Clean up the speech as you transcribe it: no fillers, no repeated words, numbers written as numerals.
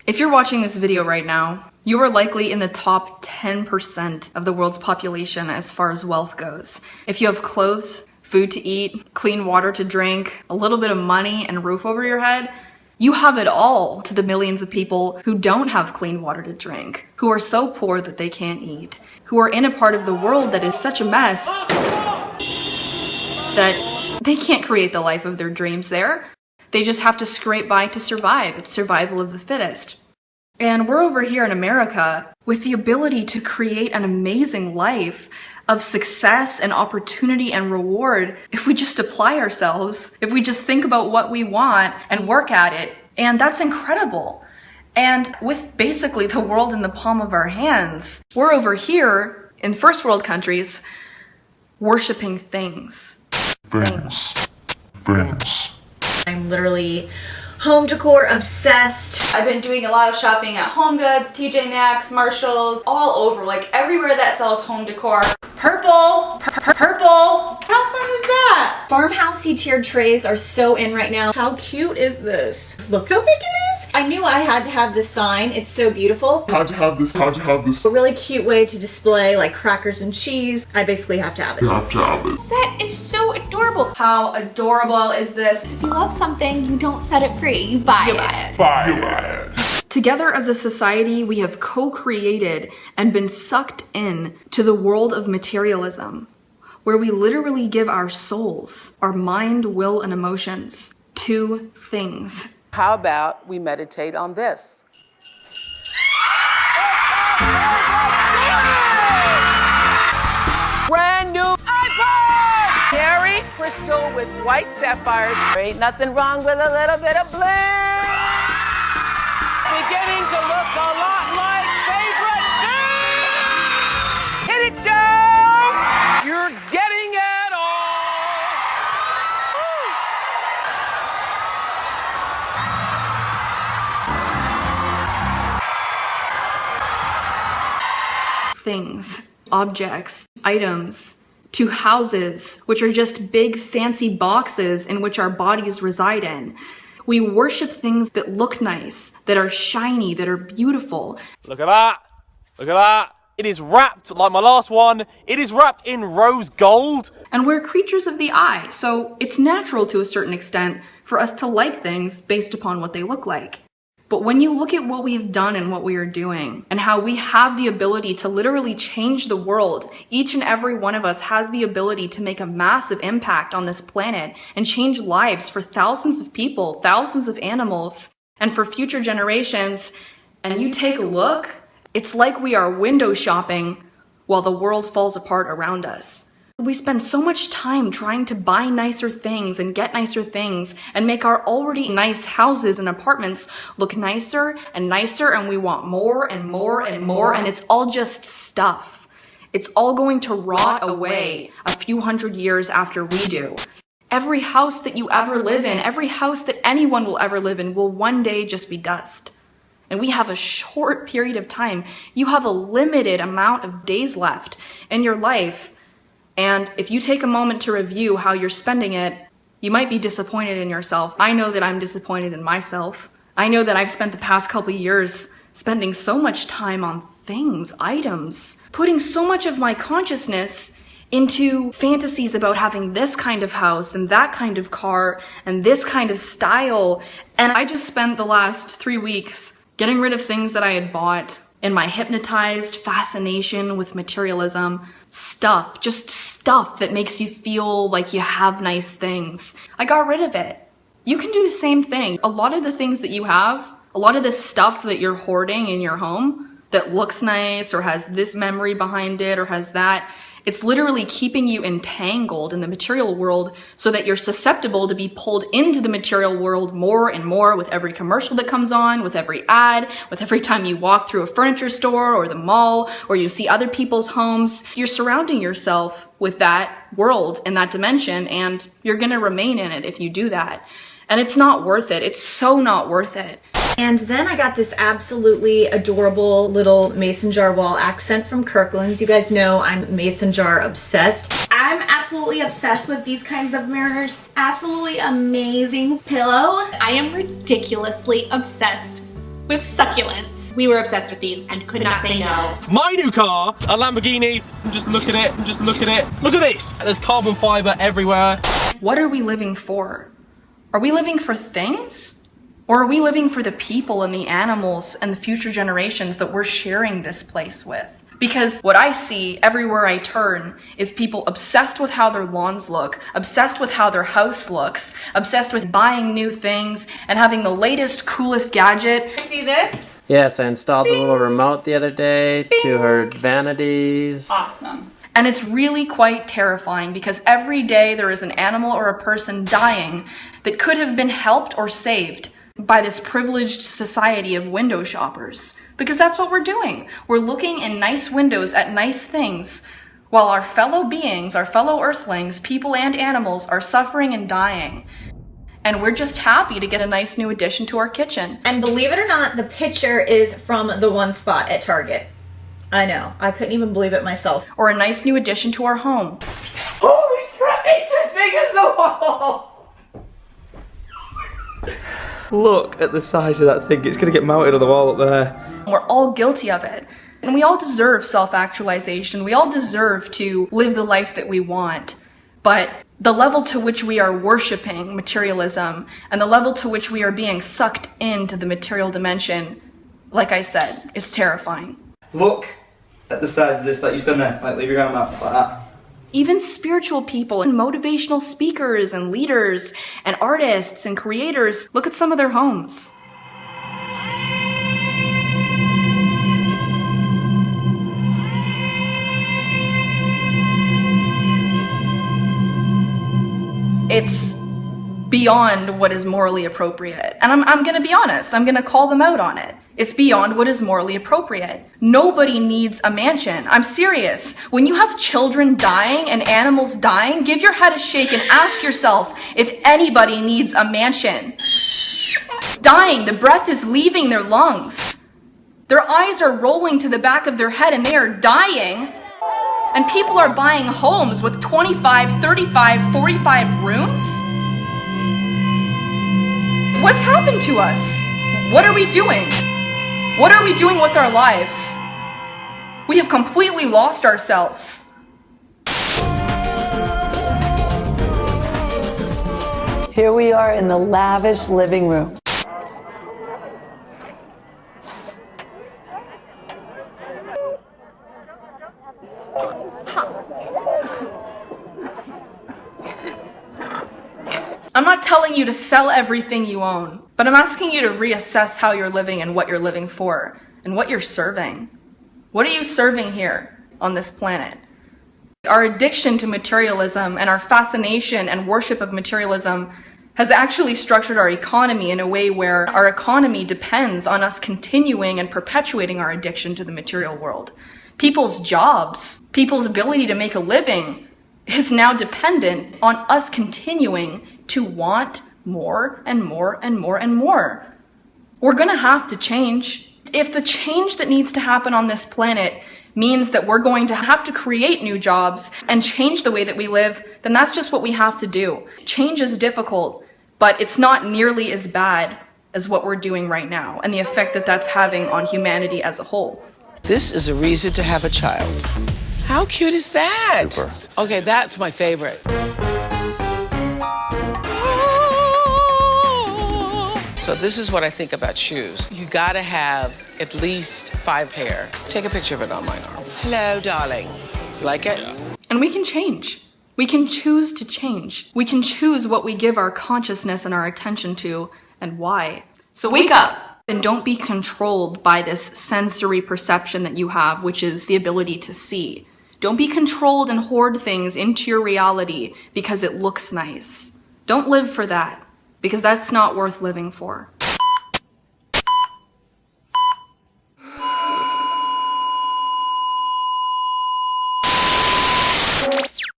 If you're watching this video right now, you are likely in the top 10% of the world's population as far as wealth goes. If you have clothes, food to eat, clean water to drink, a little bit of money and a roof over your head, you have it all to the millions of people who don't have clean water to drink, who are so poor that they can't eat, who are in a part of the world that is such a mess that they can't create the life of their dreams there. They just have to scrape by to survive. It's survival of the fittest. And we're over here in America with the ability to create an amazing life of success and opportunity and reward if we just apply ourselves, if we just think about what we want and work at it. And that's incredible. And with basically the world in the palm of our hands, we're over here in first world countries worshiping things. I'm literally home decor obsessed. I've been doing a lot of shopping at Home Goods, TJ Maxx, Marshalls, all over, like everywhere that sells home decor. Purple! Purple! How fun is that? Farmhousey tiered trays are so in right now. How cute is this? Look how big it is. I knew I had to have this sign. It's so beautiful. How'd you have this? A really cute way to display like crackers and cheese. I basically have to have it. Set is so adorable. How adorable is this? If you love something, you don't set it free, you buy it. Together as a society, we have co-created and been sucked in to the world of materialism, where we literally give our souls, our mind, will, and emotions to things. How about we meditate on this? Brand new iPod! Cherry crystal with white sapphires. There ain't nothing wrong with a little bit of bling. Beginning to look a lot like favorite things. Hit it, Joe! You're getting it all. Woo. Things, objects, items, to houses, which are just big fancy boxes in which our bodies reside in. We worship things that look nice, that are shiny, that are beautiful. Look at that! Look at that! It is wrapped, like my last one, it is wrapped in rose gold. And we're creatures of the eye, so it's natural to a certain extent for us to like things based upon what they look like. But when you look at what we have done and what we are doing, and how we have the ability to literally change the world, each and every one of us has the ability to make a massive impact on this planet and change lives for thousands of people, thousands of animals, and for future generations, and you take a look, it's like we are window shopping while the world falls apart around us. We spend so much time trying to buy nicer things and get nicer things and make our already nice houses and apartments look nicer, and we want more and more and more, and it's all just stuff. It's all going to rot away a few hundred years after we do. Every house that you ever live in, every house that anyone will ever live in will one day just be dust. And we have a short period of time. You have a limited amount of days left in your life. And if you take a moment to review how you're spending it, you might be disappointed in yourself. I know that I'm disappointed in myself. I know that I've spent the past couple of years spending so much time on things, items, putting so much of my consciousness into fantasies about having this kind of house and that kind of car and this kind of style. And I just spent the last 3 weeks getting rid of things that I had bought in my hypnotized fascination with materialism. Stuff, just stuff that makes you feel like you have nice things. I got rid of it. You can do the same thing. A lot of the things that you have, a lot of the stuff that you're hoarding in your home that looks nice or has this memory behind it or has that, it's literally keeping you entangled in the material world so that you're susceptible to be pulled into the material world more and more with every commercial that comes on, with every ad, with every time you walk through a furniture store or the mall or you see other people's homes. You're surrounding yourself with that world and that dimension, and you're gonna remain in it if you do that. And it's not worth it. It's so not worth it. And then I got this absolutely adorable little mason jar wall accent from Kirkland's. You guys know I'm mason jar obsessed. I'm absolutely obsessed with these kinds of mirrors. Absolutely amazing pillow. I am ridiculously obsessed with succulents. We were obsessed with these and could not say no. My new car, a Lamborghini. Just look at it, just look at it. Look at this. There's carbon fiber everywhere. What are we living for? Are we living for things? Or are we living for the people and the animals and the future generations that we're sharing this place with? Because what I see everywhere I turn is people obsessed with how their lawns look, obsessed with how their house looks, obsessed with buying new things and having the latest, coolest gadget. See this? Yes, I installed a little remote the other day to her vanities. Awesome. And it's really quite terrifying because every day there is an animal or a person dying that could have been helped or saved by this privileged society of window shoppers. Because that's what we're doing. We're looking in nice windows at nice things while our fellow beings, our fellow earthlings, people and animals are suffering and dying. And we're just happy to get a nice new addition to our kitchen. And believe it or not, the picture is from the one spot at Target. I know, I couldn't even believe it myself. Or a nice new addition to our home. Holy crap, it's as big as the wall! Look at the size of that thing. It's going to get mounted on the wall up there. We're all guilty of it. And we all deserve self-actualization. We all deserve to live the life that we want. But the level to which we are worshiping materialism and the level to which we are being sucked into the material dimension, like I said, it's terrifying. Look at the size of this. Like, you stand there, like, leave your arm out like that. Even spiritual people and motivational speakers and leaders and artists and creators, look at some of their homes. It's beyond what is morally appropriate. And I'm gonna be honest, I'm gonna call them out on it. It's beyond what is morally appropriate. Nobody needs a mansion. I'm serious. When you have children dying and animals dying, give your head a shake and ask yourself if anybody needs a mansion. Dying, the breath is leaving their lungs. Their eyes are rolling to the back of their head and they are dying. And people are buying homes with 25, 35, 45 rooms? What's happened to us? What are we doing? What are we doing with our lives? We have completely lost ourselves. Here we are in the lavish living room. I'm not telling you to sell everything you own, but I'm asking you to reassess how you're living and what you're living for, and what you're serving. What are you serving here on this planet? Our addiction to materialism and our fascination and worship of materialism has actually structured our economy in a way where our economy depends on us continuing and perpetuating our addiction to the material world. People's jobs, people's ability to make a living is now dependent on us continuing to want more and more and more and more. We're gonna have to change. If the change that needs to happen on this planet means that we're going to have to create new jobs and change the way that we live, then that's just what we have to do. Change is difficult, but it's not nearly as bad as what we're doing right now and the effect that that's having on humanity as a whole. This is a reason to have a child. How cute is that? Super. Okay, that's my favorite. So this is what I think about shoes. You gotta have at least 5 pair. Take a picture of it on my arm. Hello, darling. Like it? And we can change. We can choose to change. We can choose what we give our consciousness and our attention to and why. So wake up and don't be controlled by this sensory perception that you have, which is the ability to see. Don't be controlled and hoard things into your reality because it looks nice. Don't live for that, because that's not worth living for.